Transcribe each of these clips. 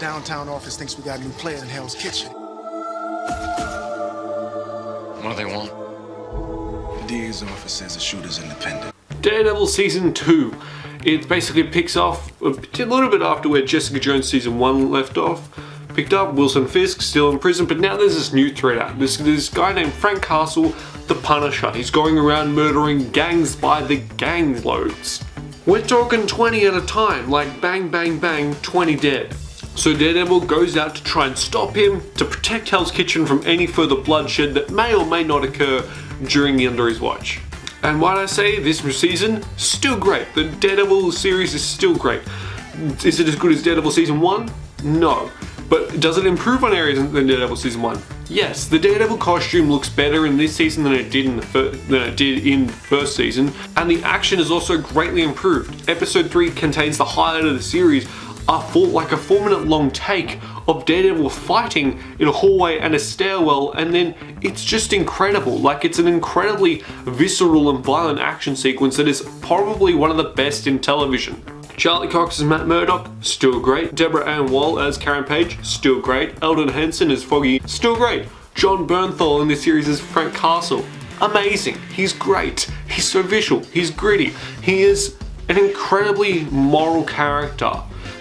downtown office thinks we got a new player in Hell's Kitchen. What do they want? The DA's office says the shooter's independent. Daredevil Season 2. It basically picks off a little bit after where Jessica Jones Season 1 left off. Picked up Wilson Fisk, still in prison, but now there's this new threat out. This guy named Frank Castle, the Punisher. He's going around murdering gangs by the gang loads. We're talking 20 at a time, like bang, bang, bang, 20 dead. So Daredevil goes out to try and stop him, to protect Hell's Kitchen from any further bloodshed that may or may not occur under his watch. And what I say, this season, still great. The Daredevil series is still great. Is it as good as Daredevil Season 1? No. But does it improve on areas than Daredevil Season 1? Yes, the Daredevil costume looks better in this season than it did in the first season, and the action is also greatly improved. Episode 3 contains the highlight of the series, like a 4-minute long take of Daredevil fighting in a hallway and a stairwell, and then it's just incredible. Like, it's an incredibly visceral and violent action sequence that is probably one of the best in television. Charlie Cox as Matt Murdock, still great. Deborah Ann Wall as Karen Page, still great. Eldon Henson as Foggy, still great. John Bernthal in this series as Frank Castle, amazing. He's great. He's so visual. He's gritty. He is an incredibly moral character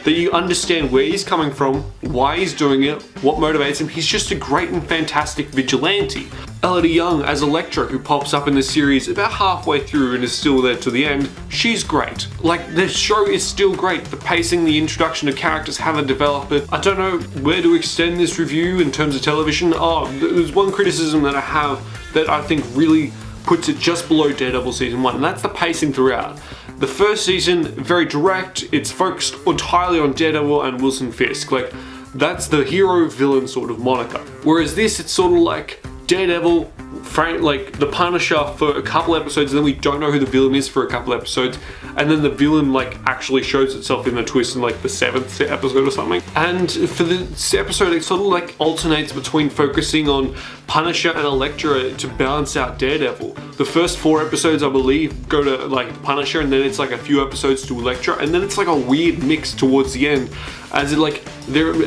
that you understand where he's coming from, why he's doing it, what motivates him. He's just a great and fantastic vigilante. Elodie Young as Elektra, who pops up in the series about halfway through and is still there to the end. She's great. Like, the show is still great. The pacing, the introduction of characters, how they develop it. I don't know where to extend this review in terms of television. There's one criticism that I have that I think really puts it just below Daredevil Season 1, and that's the pacing throughout. The first season, very direct, it's focused entirely on Daredevil and Wilson Fisk. Like, that's the hero-villain sort of moniker. Whereas this, it's sort of like Daredevil, Frank, like the Punisher for a couple episodes, and then we don't know who the villain is for a couple episodes, and then the villain like actually shows itself in the twist in like the 7th episode or something. And for this episode, it sort of like alternates between focusing on Punisher and Elektra to balance out Daredevil. The first 4 episodes, I believe, go to like Punisher, and then it's like a few episodes to Elektra, and then it's like a weird mix towards the end, as it like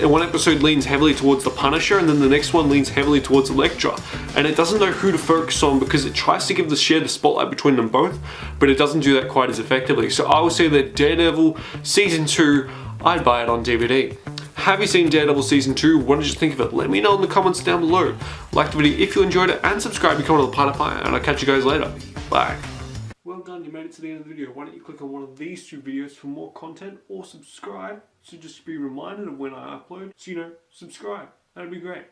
one episode leans heavily towards the Punisher, and then the next one leans heavily towards Elektra, and it doesn't know who to focus on because it tries to share the spotlight between them both, but it doesn't do that quite as effectively. So I would say that Daredevil Season 2, I'd buy it on DVD. Have you seen Daredevil Season 2? What did you think of it? Let me know in the comments down below. Like the video if you enjoyed it, and subscribe, become one of the Platypus, and I'll catch you guys later. Bye. Well done, you made it to the end of the video. Why don't you click on one of these 2 videos for more content, or subscribe, so just to be reminded of when I upload, so you know, subscribe. That'd be great.